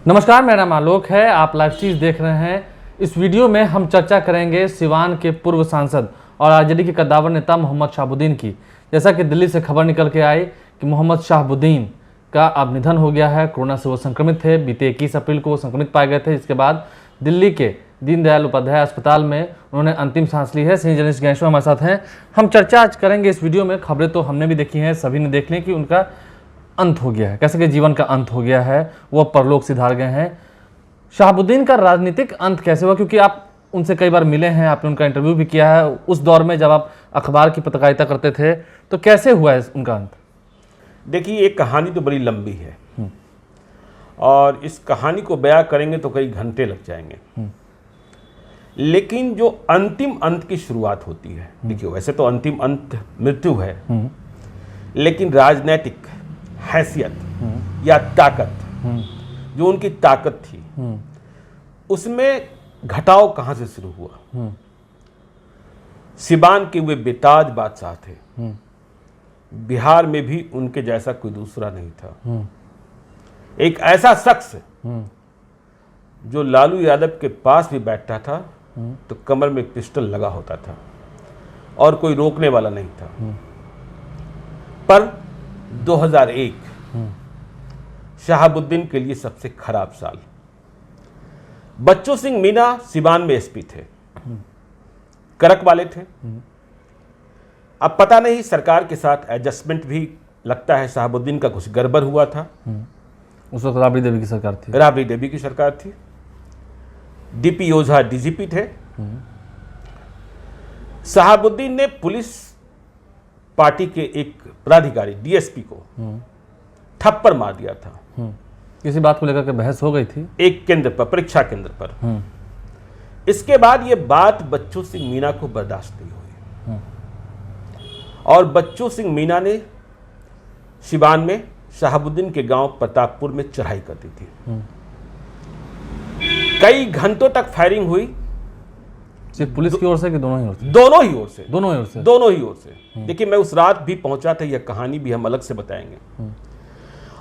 नमस्कार, मेरा नाम आलोक है। आप लाइव चीज़ देख रहे हैं। इस वीडियो में हम चर्चा करेंगे सिवान के पूर्व सांसद और आरजेडी के कद्दावर नेता मोहम्मद शहाबुद्दीन की। जैसा कि दिल्ली से खबर निकल के आई कि मोहम्मद शहाबुद्दीन का अब निधन हो गया है। कोरोना से वो संक्रमित थे। बीते 21 अप्रैल को वो संक्रमित पाए गए थे। इसके बाद दिल्ली के दीनदयाल उपाध्याय अस्पताल में उन्होंने अंतिम सांस ली है। सीनियर जर्नलिस्ट गणेश हमारे साथ हैं। हम चर्चा आज करेंगे इस वीडियो में। खबरें तो हमने भी देखी हैं, सभी ने देख ली कि उनका अंत हो गया है, कैसे कि जीवन का अंत हो गया है, वो परलोक सिधार गए हैं। शहाबुद्दीन का राजनीतिक अंत कैसे हुआ, क्योंकि आप उनसे कई बार मिले हैं, आपने उनका इंटरव्यू भी किया है उस दौर में जब आप अखबार की पत्रकारिता करते थे, तो कैसे हुआ है उनका अंत? देखिए, ये कहानी तो बड़ी लंबी है और इस कहानी को बयां करेंगे तो कई घंटे लग जाएंगे। लेकिन जो अंतिम अंत की शुरुआत होती है, देखिए वैसे तो अंतिम अंत मृत्यु है, लेकिन राजनैतिक हैसियत या ताकत, जो उनकी ताकत थी, उसमें घटाव कहां से शुरू हुआ? सिवान के वे बेताज बादशाह थे। बिहार में भी उनके जैसा कोई दूसरा नहीं था। एक ऐसा शख्स जो लालू यादव के पास भी बैठता था तो कमर में पिस्टल लगा होता था और कोई रोकने वाला नहीं था। पर 2001 शहाबुद्दीन के लिए सबसे खराब साल। बच्चू सिंह मीना सिवान में एसपी थे, करक वाले थे। अब पता नहीं सरकार के साथ एडजस्टमेंट भी लगता है शहाबुद्दीन का कुछ गड़बड़ हुआ था। उस वक्त राबड़ी देवी की सरकार थी। राबड़ी देवी की सरकार थी। डीपी ओझा डीजीपी थे। शहाबुद्दीन ने पुलिस पार्टी के एक पदाधिकारी डीएसपी को थप्पड़ मार दिया था। किसी बात को लेकर के बहस हो गई थी एक केंद्र पर, परीक्षा केंद्र पर। इसके बाद ये बात बच्चू सिंह मीना को बर्दाश्त नहीं हुई और बच्चू सिंह मीना ने सिवान में शहाबुद्दीन के गांव प्रतापपुर में चढ़ाई कर दी थी। कई घंटों तक फायरिंग हुई। सिर्फ पुलिस की ओर से कि दोनों ही ओर से? दोनों ही ओर से। दोनों ही ओर से? दोनों ही ओर से। देखिए, मैं उस रात भी पहुंचा था, यह कहानी भी हम अलग से बताएंगे।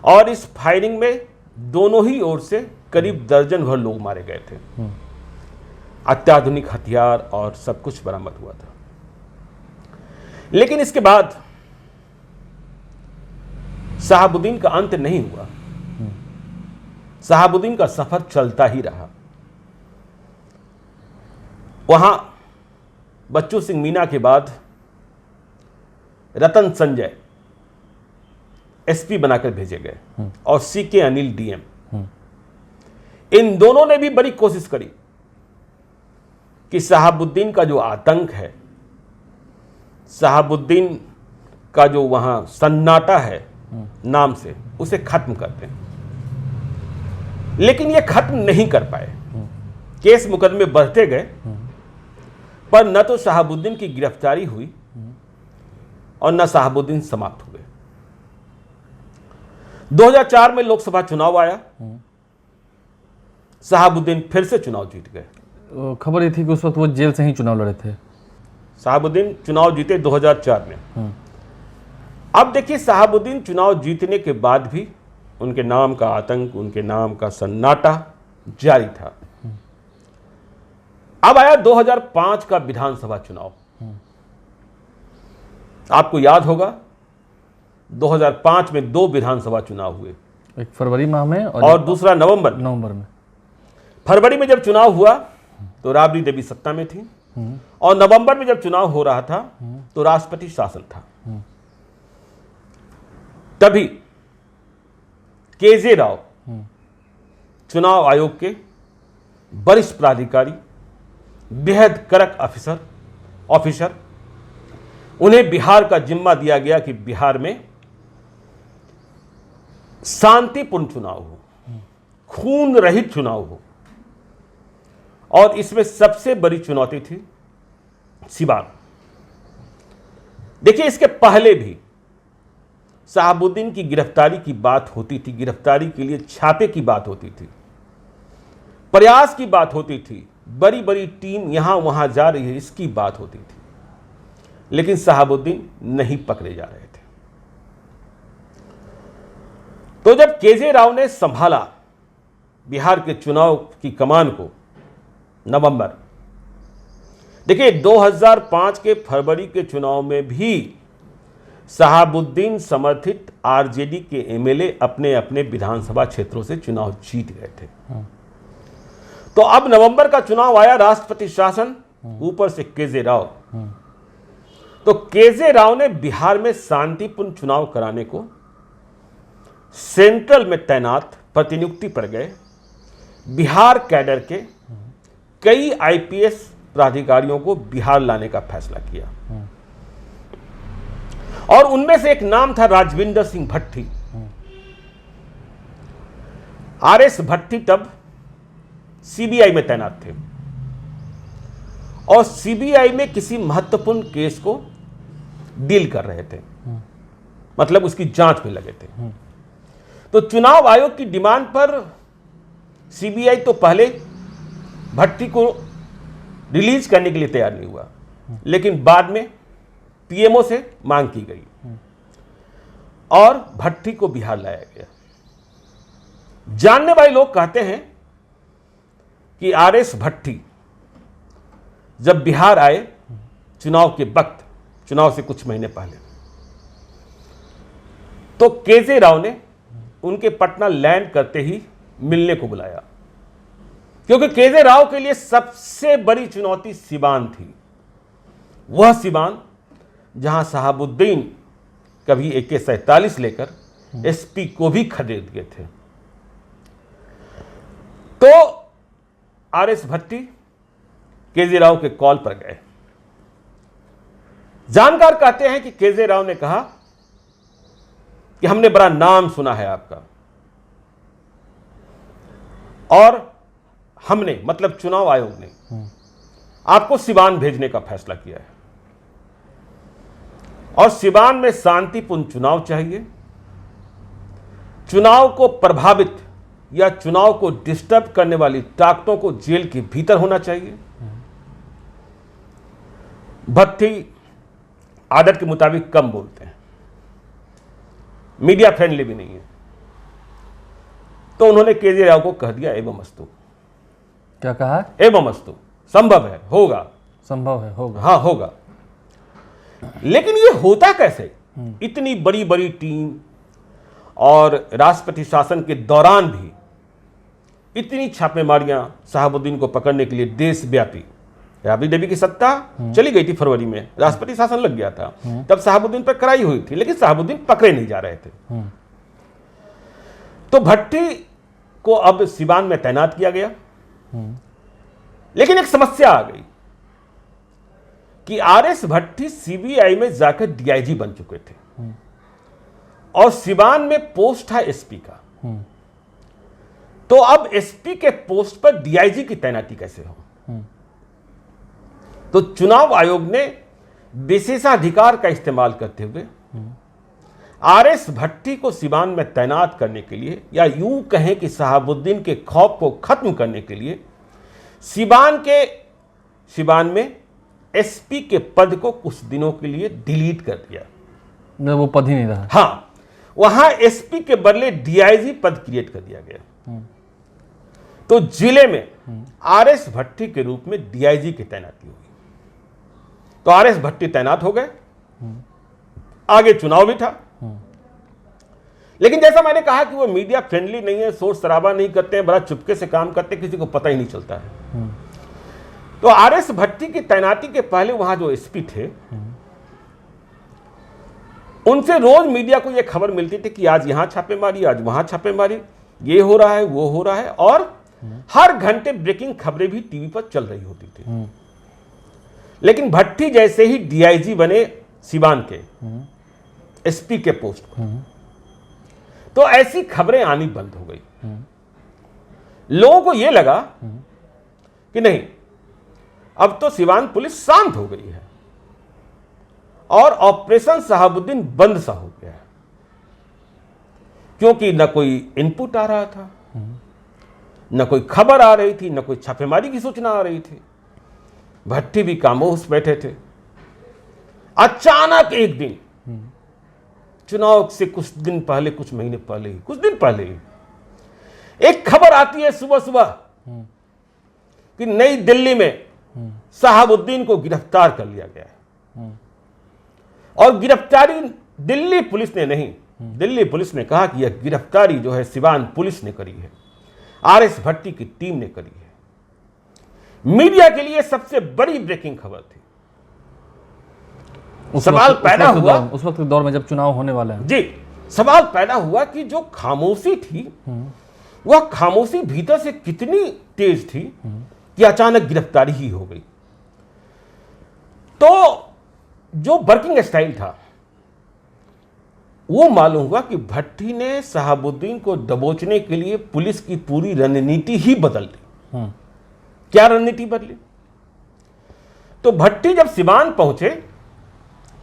और इस फायरिंग में दोनों ही ओर से करीब दर्जन भर लोग मारे गए थे। अत्याधुनिक हथियार और सब कुछ बरामद हुआ था। लेकिन इसके बाद शहाबुद्दीन का अंत नहीं हुआ। शहाबुद्दीन का सफर चलता ही रहा। वहां बच्चू सिंह मीना के बाद रतन संजय एसपी बनाकर भेजे गए और सीके अनिल डीएम। इन दोनों ने भी बड़ी कोशिश करी कि शहाबुद्दीन का जो आतंक है, शहाबुद्दीन का जो वहां सन्नाटा है नाम से, उसे खत्म कर दें। लेकिन ये खत्म नहीं कर पाए। केस मुकदमे बढ़ते गए, पर न तो शहाबुद्दीन की गिरफ्तारी हुई और न शहाबुद्दीन समाप्त हुए। 2004 में लोकसभा चुनाव आया। शहाबुद्दीन फिर से चुनाव जीत गए। खबर ये थी कि उस वक्त वो जेल से ही चुनाव लड़े थे। शहाबुद्दीन चुनाव जीते 2004 में। अब देखिए, शहाबुद्दीन चुनाव जीतने के बाद भी उनके नाम का आतंक, उनके नाम का सन्नाटा जारी था। अब आया 2005 का विधानसभा चुनाव। आपको याद होगा 2005 में 2 विधानसभा चुनाव हुए, एक फरवरी माह में और दूसरा नवंबर में। फरवरी में जब चुनाव हुआ तो राबड़ी देवी सत्ता में थी और नवंबर में जब चुनाव हो रहा था तो राष्ट्रपति शासन था। तभी केजे राव, चुनाव आयोग के वरिष्ठ पदाधिकारी, बेहद कड़क ऑफिसर, उन्हें बिहार का जिम्मा दिया गया कि बिहार में शांतिपूर्ण चुनाव हो, खून रहित चुनाव हो। और इसमें सबसे बड़ी चुनौती थी सिवान। देखिए, इसके पहले भी शहाबुद्दीन की गिरफ्तारी की बात होती थी, गिरफ्तारी के लिए छापे की बात होती थी, प्रयास की बात होती थी, बड़ी बड़ी टीम यहां वहां जा रही है, इसकी बात होती थी। लेकिन शहाबुद्दीन नहीं पकड़े जा रहे थे। तो जब केजे राव ने संभाला बिहार के चुनाव की कमान को नवंबर, देखिए 2005 के फरवरी के चुनाव में भी शहाबुद्दीन समर्थित आरजेडी के एमएलए अपने अपने विधानसभा क्षेत्रों से चुनाव जीत गए थे। तो अब नवंबर का चुनाव आया, राष्ट्रपति शासन, ऊपर से केजे राव। तो केजे राव ने बिहार में शांतिपूर्ण चुनाव कराने को सेंट्रल में तैनात प्रतिनियुक्ति पर गए बिहार कैडर के कई आईपीएस प्राधिकारियों को बिहार लाने का फैसला किया और उनमें से एक नाम था राजविंदर सिंह भट्टी। आरएस भट्टी तब सीबीआई में तैनात थे और सीबीआई में किसी महत्वपूर्ण केस को डील कर रहे थे, मतलब उसकी जांच में लगे थे। तो चुनाव आयोग की डिमांड पर सीबीआई तो पहले भट्टी को रिलीज करने के लिए तैयार नहीं हुआ, लेकिन बाद में पीएमओ से मांग की गई और भट्टी को बिहार लाया गया। जानने वाले लोग कहते हैं कि आरएस भट्टी जब बिहार आए चुनाव के वक्त, चुनाव से कुछ महीने पहले, तो केजे राव ने उनके पटना लैंड करते ही मिलने को बुलाया, क्योंकि केजे राव के लिए सबसे बड़ी चुनौती सिवान थी। वह सिवान जहां शहाबुद्दीन कभी AK-47 लेकर एसपी को भी खरीद गए थे। तो आरएस भट्टी केजे राव के कॉल पर गए। जानकार कहते हैं कि केजे राव ने कहा कि हमने बड़ा नाम सुना है आपका और हमने, मतलब चुनाव आयोग ने, आपको सिवान भेजने का फैसला किया है और सिवान में शांतिपूर्ण चुनाव चाहिए। चुनाव को प्रभावित या चुनाव को डिस्टर्ब करने वाली ताकतों को जेल के भीतर होना चाहिए। भट्टी आदत के मुताबिक कम बोलते हैं, मीडिया फ्रेंडली भी नहीं है, तो उन्होंने केजे राव को कह दिया एवं अस्तु। क्या कहा? एवं अस्तु, संभव है, होगा, संभव है, होगा, हाँ होगा। लेकिन ये होता कैसे? इतनी बड़ी बड़ी टीम और राष्ट्रपति शासन के दौरान भी इतनी छापेमारियां शहाबुद्दीन को पकड़ने के लिए देशव्यापी, राबड़ी देवी की सत्ता चली गई थी फरवरी में, राष्ट्रपति शासन लग गया था, तब शहाबुद्दीन पर कराई हुई थी, लेकिन शहाबुद्दीन पकड़े नहीं जा रहे थे। तो भट्टी को अब सिवान में तैनात किया गया, लेकिन एक समस्या आ गई कि आरएस भट्टी सीबीआई में जाकर डीआईजी बन चुके थे और सिवान में पोस्ट था एसपी का। तो अब एसपी के पोस्ट पर डीआईजी की तैनाती कैसे हो? तो चुनाव आयोग ने विशेषाधिकार का इस्तेमाल करते हुए आरएस भट्टी को सिवान में तैनात करने के लिए, या यूं कहें कि शहाबुद्दीन के खौफ को खत्म करने के लिए, सिवान में एसपी के पद को कुछ दिनों के लिए डिलीट कर दिया। वो पद ही नहीं रहा। हाँ, वहां एसपी के बदले डीआईजी पद क्रिएट कर दिया गया। तो जिले में आरएस भट्टी के रूप में डीआईजी की तैनाती हुई। तो आरएस भट्टी तैनात हो गए, आगे चुनाव भी था, लेकिन जैसा मैंने कहा कि वो मीडिया फ्रेंडली नहीं है, शोर शराबा नहीं करते हैं, बड़ा चुपके से काम करते हैं, किसी को पता ही नहीं चलता है। तो आरएस भट्टी की तैनाती के पहले वहां जो एसपी थे, उनसे रोज मीडिया को यह खबर मिलती थी कि आज यहां छापेमारी, आज वहां छापेमारी, ये हो रहा है, वो हो रहा है, और हर घंटे ब्रेकिंग खबरें भी टीवी पर चल रही होती थी। लेकिन भट्टी जैसे ही डीआईजी बने सिवान के एसपी के पोस्ट पर, तो ऐसी खबरें आनी बंद हो गई। लोगों को यह लगा कि नहीं, अब तो सिवान पुलिस शांत हो गई है और ऑपरेशन शहाबुद्दीन बंद सा हो गया है, क्योंकि न कोई इनपुट आ रहा था, न कोई खबर आ रही थी, न कोई छापेमारी की सूचना आ रही थी। भट्टी भी खामोश बैठे थे। अचानक एक दिन, चुनाव से कुछ दिन पहले, कुछ महीने पहले ही, कुछ दिन पहले ही, एक खबर आती है सुबह सुबह कि नई दिल्ली में शहाबुद्दीन को गिरफ्तार कर लिया गया है। और गिरफ्तारी दिल्ली पुलिस ने नहीं, दिल्ली पुलिस ने कहा कि यह गिरफ्तारी जो है सिवान पुलिस ने करी है, आरएस भट्टी की टीम ने करी है। मीडिया के लिए सबसे बड़ी ब्रेकिंग खबर थी। सवाल पैदा हुआ उस वक्त के दौर में जब चुनाव होने वाला है जी, सवाल पैदा हुआ कि जो खामोशी थी वह खामोशी भीतर से कितनी तेज थी कि अचानक गिरफ्तारी ही हो गई। तो जो वर्किंग स्टाइल था वो मालूम हुआ कि भट्टी ने शहाबुद्दीन को दबोचने के लिए पुलिस की पूरी रणनीति ही बदल दी। क्या रणनीति बदली? तो भट्टी जब सिवान पहुंचे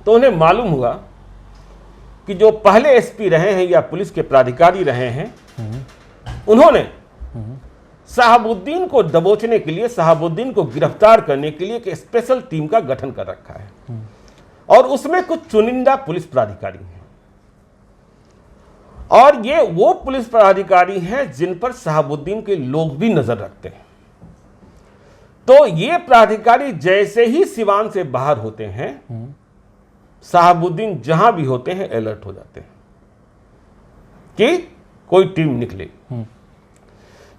तो उन्हें मालूम हुआ कि जो पहले एसपी रहे हैं या पुलिस के प्राधिकारी रहे हैं, उन्होंने शहाबुद्दीन को दबोचने के लिए, शहाबुद्दीन को गिरफ्तार करने के लिए एक स्पेशल टीम का गठन कर रखा है और उसमें कुछ चुनिंदा पुलिस प्राधिकारी हैं। और ये वो पुलिस प्राधिकारी हैं जिन पर शहाबुद्दीन के लोग भी नजर रखते हैं। तो ये प्राधिकारी जैसे ही सिवान से बाहर होते हैं, शहाबुद्दीन जहां भी होते हैं अलर्ट हो जाते हैं कि कोई टीम निकले।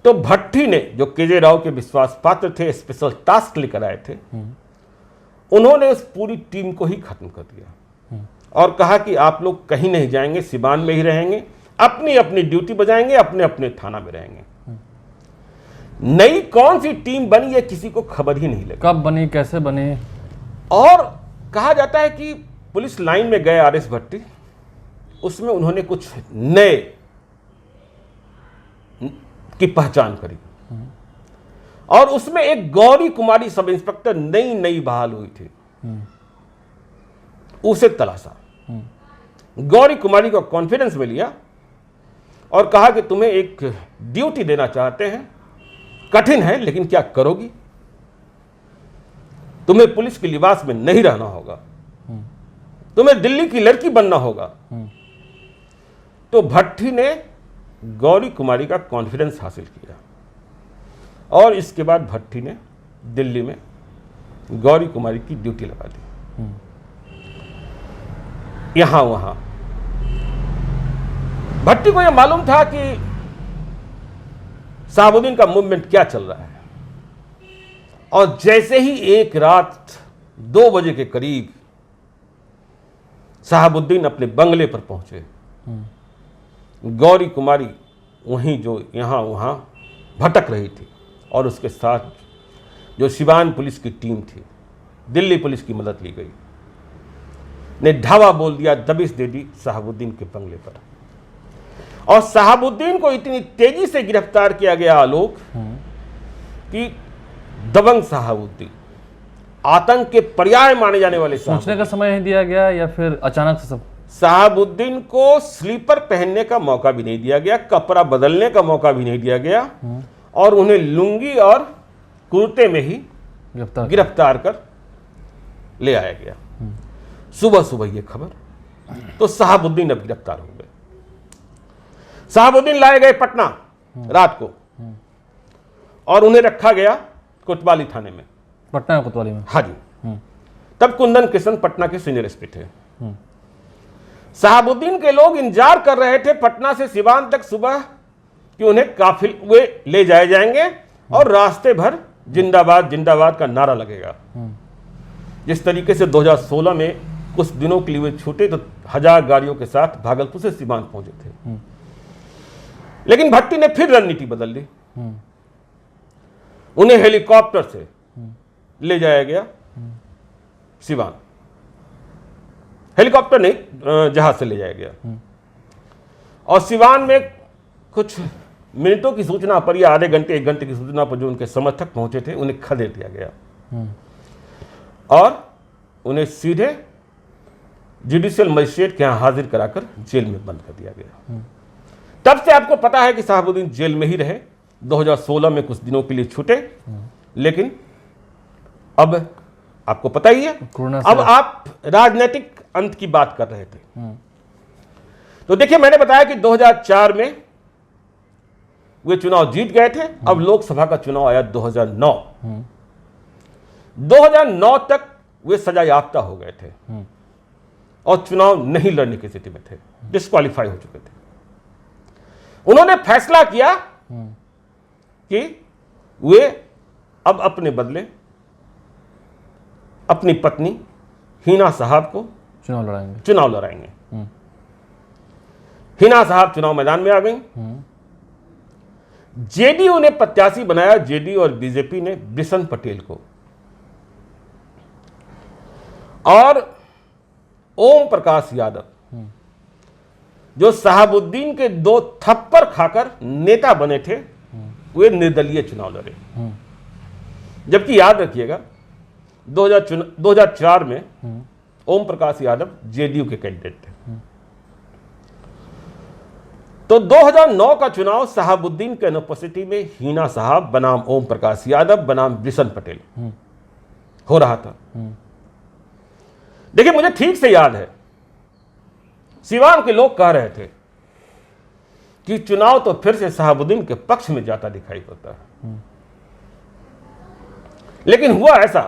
तो भट्टी ने, जो केजे राव के विश्वास पात्र थे, स्पेशल टास्क लेकर आए थे, उन्होंने उस पूरी टीम को ही खत्म कर दिया और कहा कि आप लोग कहीं नहीं जाएंगे, सिवान में ही रहेंगे, अपनी अपनी ड्यूटी बजाएंगे, अपने अपने थाना में रहेंगे। नई कौन सी टीम बनी है किसी को खबर ही नहीं लगी। कब बनी, कैसे बनी? और कहा जाता है कि पुलिस लाइन में गए आरएस भट्टी, उसमें उन्होंने कुछ नए की पहचान करी और उसमें एक गौरी कुमारी सब इंस्पेक्टर नई बहाल हुई थी, उसे तलाशा। गौरी कुमारी को कॉन्फिडेंस में लिया और कहा कि तुम्हें एक ड्यूटी देना चाहते हैं, कठिन है लेकिन क्या करोगी, तुम्हें पुलिस के लिबास में नहीं रहना होगा, तुम्हें दिल्ली की लड़की बनना होगा। तो भट्टी ने गौरी कुमारी का कॉन्फिडेंस हासिल किया और इसके बाद भट्टी ने दिल्ली में गौरी कुमारी की ड्यूटी लगा दी। यहां वहां भट्टी को यह मालूम था कि शहाबुद्दीन का मूवमेंट क्या चल रहा है और जैसे ही एक रात 2 बजे के करीब शहाबुद्दीन अपने बंगले पर पहुंचे, गौरी कुमारी वहीं जो यहां वहां भटक रही थी और उसके साथ जो सिवान पुलिस की टीम थी, दिल्ली पुलिस की मदद ली गई, ने धावा बोल दिया, दबिश दे दी शहाबुद्दीन के बंगले पर। और शहाबुद्दीन को इतनी तेजी से गिरफ्तार किया गया आलोक कि दबंग शहाबुद्दीन, आतंक के पर्याय माने जाने वाले, सोचने का समय नहीं दिया गया या फिर अचानक से सब? शहाबुद्दीन को स्लीपर पहनने का मौका भी नहीं दिया गया, कपड़ा बदलने का मौका भी नहीं दिया गया और उन्हें लुंगी और कुर्ते में ही गिरफ्तार कर ले आया गया। सुबह सुबह ये खबर, तो शहाबुद्दीन अब गिरफ्तार हो गए। शहाबुद्दीन लाए गए पटना रात को और उन्हें रखा गया कोतवाली थाने में। पटना कोतवाली में? हाँ जी। तब कुंदन किशन पटना के सीनियर एसपी थे। शहाबुद्दीन के लोग इंतजार कर रहे थे पटना से सिवान तक सुबह कि उन्हें काफिले ले जाए जाएंगे और रास्ते भर जिंदाबाद जिंदाबाद का नारा लगेगा। जिस तरीके से 2016 में कुछ दिनों के लिए वे छूटे तो 1000 गाड़ियों के साथ भागलपुर से सिवान पहुंचे थे। लेकिन भट्टी ने फिर रणनीति बदल ली। उन्हें हेलीकॉप्टर से ले जाया गया सिवान, हेलीकॉप्टर नहीं, जहाज से ले जाया गया और सिवान में कुछ मिनटों की सूचना पर या आधे घंटे 1 घंटे की सूचना पर जो उनके समर्थक पहुंचे थे उन्हें खदेड़ दिया गया और उन्हें सीधे जुडिशियल मजिस्ट्रेट के यहां हाजिर कराकर जेल में बंद कर दिया गया। तब से आपको पता है कि शहाबुद्दीन जेल में ही रहे। 2016 में कुछ दिनों के लिए छूटे, लेकिन अब आपको पता ही है, अब आप राजनीतिक अंत की बात कर रहे थे। तो देखिए, मैंने बताया कि 2004 में वे चुनाव जीत गए थे। अब लोकसभा का चुनाव आया 2009। 2009 तक वे सजा याफ्ता हो गए थे और चुनाव नहीं लड़ने की स्थिति में थे, डिस्क्वालीफाई हो चुके थे। उन्होंने फैसला किया कि वे अब अपने बदले अपनी पत्नी हिना साहब को चुनाव लड़ाएंगे। हिना साहब चुनाव मैदान में आ गई। जेडीयू ने प्रत्याशी बनाया, जेडीयू और बीजेपी ने बिशन पटेल को, और ओम प्रकाश यादव जो शहाबुद्दीन के 2 थप्पड़ खाकर नेता बने थे, वे निर्दलीय चुनाव लड़े। जबकि याद रखिएगा 2004 में ओम प्रकाश यादव जेडीयू के कैंडिडेट थे। तो 2009 का चुनाव शहाबुद्दीन के अनुपस्थिति में हिना साहब बनाम ओम प्रकाश यादव बनाम बिशन पटेल हो रहा था। देखिए, मुझे ठीक से याद है, सिवान के लोग कह रहे थे कि चुनाव तो फिर से शहाबुद्दीन के पक्ष में जाता दिखाई पड़ता है। लेकिन हुआ ऐसा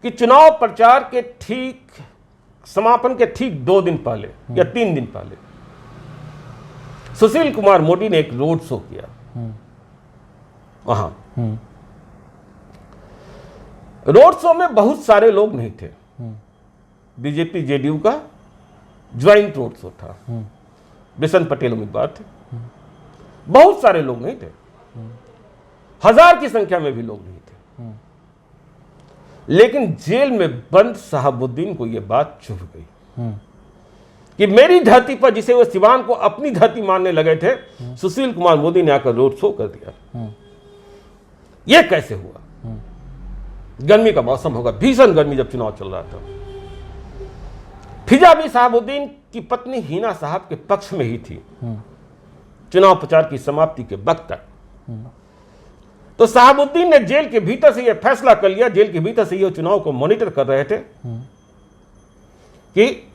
कि चुनाव प्रचार के ठीक समापन के ठीक 2 दिन पहले या 3 दिन पहले सुशील कुमार मोदी ने एक रोड शो किया वहां। रोड शो में बहुत सारे लोग नहीं थे, बीजेपी जेडीयू का ज्वाइंट रोड शो था, बिशन पटेल उम्मीदवार थे, बहुत सारे लोग नहीं थे, 1000 की संख्या में भी लोग नहीं थे। लेकिन जेल में बंद शहाबुद्दीन को यह बात चुभ गई कि मेरी धरती पर, जिसे वो सिवान को अपनी धरती मानने लगे थे, सुशील कुमार मोदी ने आकर रोड शो कर दिया। यह कैसे हुआ? गर्मी का मौसम होगा, भीषण गर्मी जब चुनाव चल रहा था। फिजा भी शहाबुद्दीन की पत्नी हिना साहब के पक्ष में ही थी चुनाव प्रचार की समाप्ति के वक्त तक। तो शहाबुद्दीन ने जेल के भीतर से यह फैसला कर लिया, जेल के भीतर से ये चुनाव को मॉनिटर कर रहे थे कि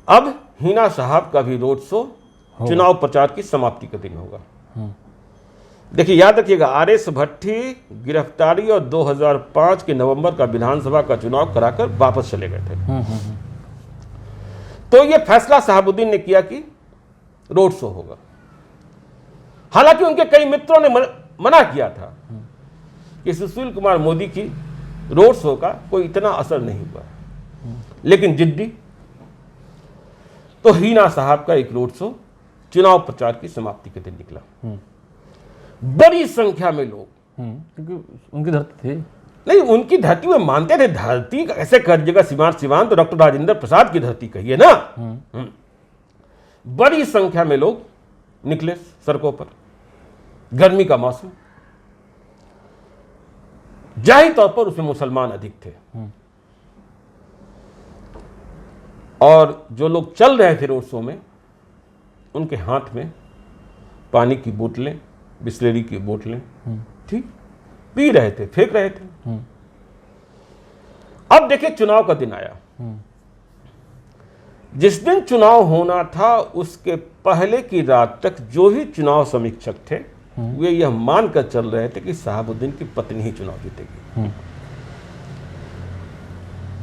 अब हिना साहब का भी रोड शो चुनाव प्रचार की समाप्ति का दिन होगा। देखिए, याद रखिएगा, आरएस भट्टी गिरफ्तारी और 2005 के नवंबर का विधानसभा का चुनाव कराकर वापस चले गए थे। तो यह फैसला शहाबुद्दीन ने किया कि रोड शो होगा। हालांकि उनके कई मित्रों ने मना किया था कि सुशील कुमार मोदी की रोड शो का कोई इतना असर नहीं हुआ, लेकिन जिद्दी तो हिना साहब का एक रोड शो चुनाव प्रचार की समाप्ति के दिन निकला। बड़ी संख्या में लोग, क्योंकि उनकी धरती थी, नहीं उनकी धरती में मानते थे, धरती कैसे कर जगह सिवान तो डॉक्टर राजेंद्र प्रसाद की धरती कही है ना। बड़ी संख्या में लोग निकले सड़कों पर, गर्मी का मौसम, जाहिर तौर पर उसमें मुसलमान अधिक थे। और जो लोग चल रहे थे रोड शो में, उनके हाथ में पानी की बोतलें, बिस्लेरी की बोतलें ठीक पी रहे थे, फेंक रहे थे। अब देखिए, चुनाव का दिन आया। जिस दिन चुनाव होना था उसके पहले की रात तक जो भी चुनाव समीक्षक थे वे यह मानकर चल रहे थे कि शहाबुद्दीन की पत्नी ही चुनाव जीतेगी।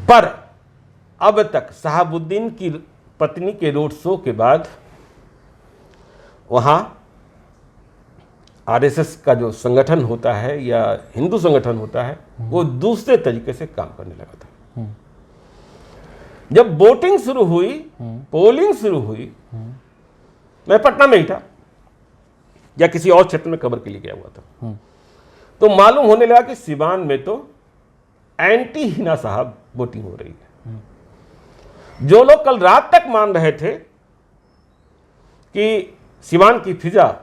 पर अब तक शहाबुद्दीन की पत्नी के रोड शो के बाद वहां आरएसएस का जो संगठन होता है या हिंदू संगठन होता है, वो दूसरे तरीके से काम करने लगा था। जब वोटिंग शुरू हुई, पोलिंग शुरू हुई, मैं पटना में ही था या किसी और क्षेत्र में कवर के लिए गया हुआ था, तो मालूम होने लगा कि सिवान में तो एंटी हिना साहब वोटिंग हो रही है। जो लोग कल रात तक मान रहे थे कि सिवान की फिजा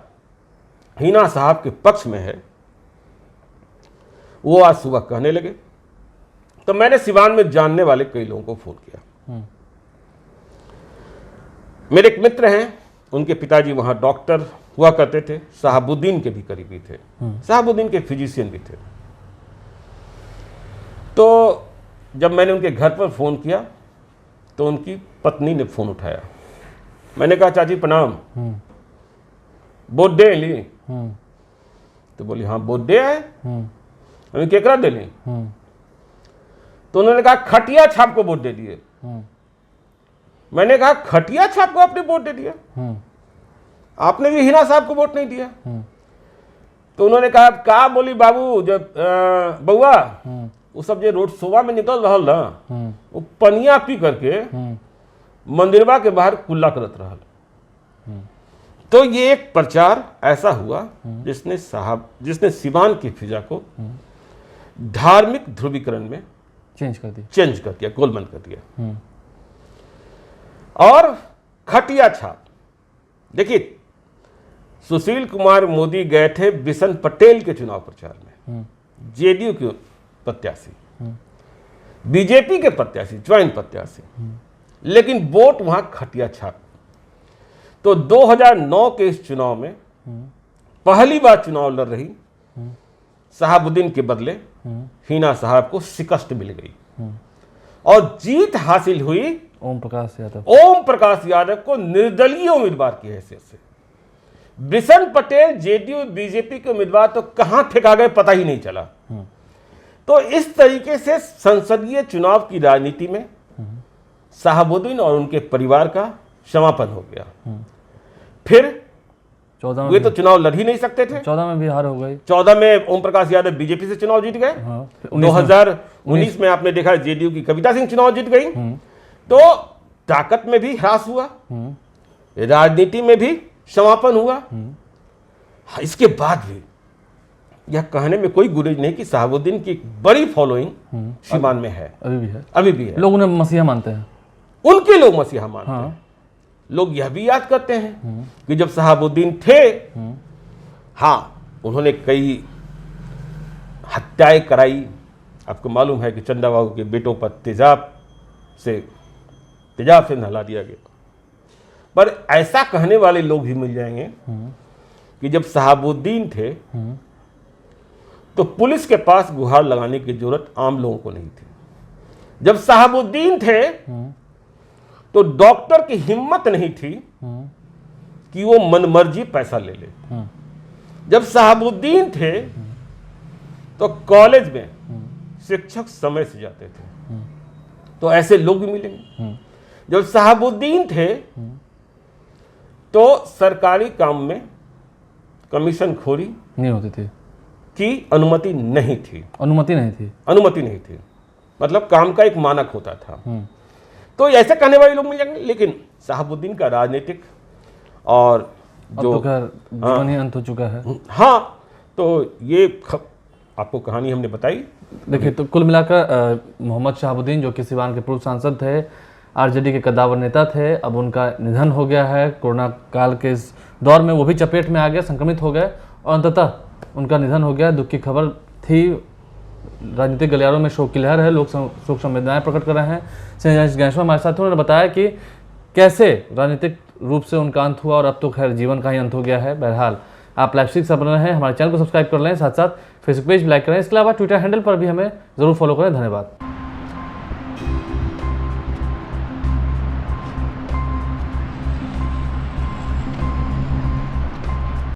हिना साहब के पक्ष में है, वो आज सुबह कहने लगे। तो मैंने सिवान में जानने वाले कई लोगों को फोन किया। मेरे एक मित्र हैं, उनके पिताजी वहां डॉक्टर हुआ करते थे, शहाबुद्दीन के भी करीबी थे, शहाबुद्दीन के फिजिशियन भी थे। तो जब मैंने उनके घर पर फोन किया तो उनकी पत्नी ने फोन उठाया। मैंने कहा, चाची प्रणाम। वोट दे ली? हम्म, तो बोली हाँ वोट दे आए। हम्म, हमें केकरा दे ली? हम्म, तो उन्होंने कहा खटिया छाप को वोट दे दिए। हम्म, मैंने कहा खटिया छाप को आपने वोट दे दिया? हम्म, आपने भी हिना साहब को वोट नहीं दिया? हम्म, तो उन्होंने कहा बोली बाबू जब बउआ हम्म, वो सब जो रोड शोभा में निकल रहा ना, हम्म, वो पनिया पी करके हम्म, मंदिरवा के बाहर कुल्ला करत रहा। तो ये एक प्रचार ऐसा हुआ जिसने सिवान की फिजा को धार्मिक ध्रुवीकरण में चेंज कर दी। चेंज कर दिया, गोलमन कर दिया। हम्म, और खटिया छाप, देखिए सुशील कुमार मोदी गए थे बिशन पटेल के चुनाव प्रचार में, जेडीयू के प्रत्याशी, बीजेपी के प्रत्याशी, ज्वाइंट प्रत्याशी, लेकिन वोट वहां खटिया छाप। तो 2009 के इस चुनाव में पहली बार चुनाव लड़ रही शहाबुद्दीन के बदले हिना साहब को शिकस्त मिल गई और जीत हासिल हुई ओम प्रकाश यादव। ओम प्रकाश यादव को निर्दलीय उम्मीदवार की हैसियत से। बिशन पटेल जेडीयू बीजेपी के उम्मीदवार तो कहां ठेका गए पता ही नहीं चला। तो इस तरीके से संसदीय चुनाव की राजनीति में शहाबुद्दीन और उनके परिवार का समापन हो गया। फिर 14 वे में तो चुनाव लड़ ही नहीं सकते थे। 14 में भी हार हो गई। 14 में ओम प्रकाश यादव बीजेपी से चुनाव जीत गए। हाँ, 2019 में आपने देखा जेडीयू की कविता सिंह चुनाव जीत गई। तो ताकत में भी ह्रास हुआ, राजनीति में भी समापन हुआ। इसके बाद भी यह कहने में कोई गुरेज नहीं कि शहाबुद्दीन की एक बड़ी फॉलोइंग सीवान में है, अभी भी है। अभी भी है। लोग उन्हें मसीहा मानते हैं। उनके लोग मसीहा मानते हाँ। हैं। लोग यह भी याद करते हैं कि जब शहाबुद्दीन थे, हाँ उन्होंने कई हत्याएं कराई। आपको मालूम है कि चंदा बाबू के बेटों पर तेजाब से नहला दिया गया। पर ऐसा कहने वाले लोग भी मिल जाएंगे कि जब शहाबुद्दीन थे तो पुलिस के पास गुहार लगाने की जरूरत आम लोगों को नहीं थी। जब शहाबुद्दीन थे तो डॉक्टर की हिम्मत नहीं थी कि वो मनमर्जी पैसा ले ले। जब शहाबुद्दीन थे तो कॉलेज में शिक्षक समय से जाते थे। तो ऐसे लोग भी मिलेंगे। जब शहाबुद्दीन थे तो सरकारी काम में कमीशन खोरी नहीं होती थी की अनुमति नहीं थी। अनुमति नहीं थी। अनुमति नहीं थी, मतलब काम का एक मानक होता था। तो ऐसे कहने वाले लोग मिल जाएंगे। लेकिन शहाबुद्दीन का राजनीतिक और अब जो तो खैर जीवन ही अंत हो चुका है। हाँ, तो ये आपको कहानी हमने बताई। देखिए, तो कुल मिलाकर मोहम्मद शहाबुद्दीन जो कि सिवान के पूर्व सांसद थे, आरजेडी के कद्दावर नेता थे, अब उनका निधन हो गया है। कोरोना काल के इस दौर में वो भी चपेट में आ गए, संक्रमित हो गए और अंततः उनका निधन हो गया। दुख की खबर थी। राजनीतिक गलियारों में शोक की लहर है, लोग शोक संवेदनाएं प्रकट कर रहे हैं। संजय गैसवा हमारे साथ उन्होंने बताया कि कैसे राजनीतिक रूप से उनका अंत हुआ और अब तो खैर जीवन का ही अंत हो गया है। बहरहाल आप लाइव स्ट्रीम से बन रहे हैं, हमारे चैनल को सब्सक्राइब कर लें, साथ साथ फेसबुक पेज भी लाइक करें। इसके अलावा ट्विटर हैंडल पर भी हमें ज़रूर फॉलो करें। धन्यवाद।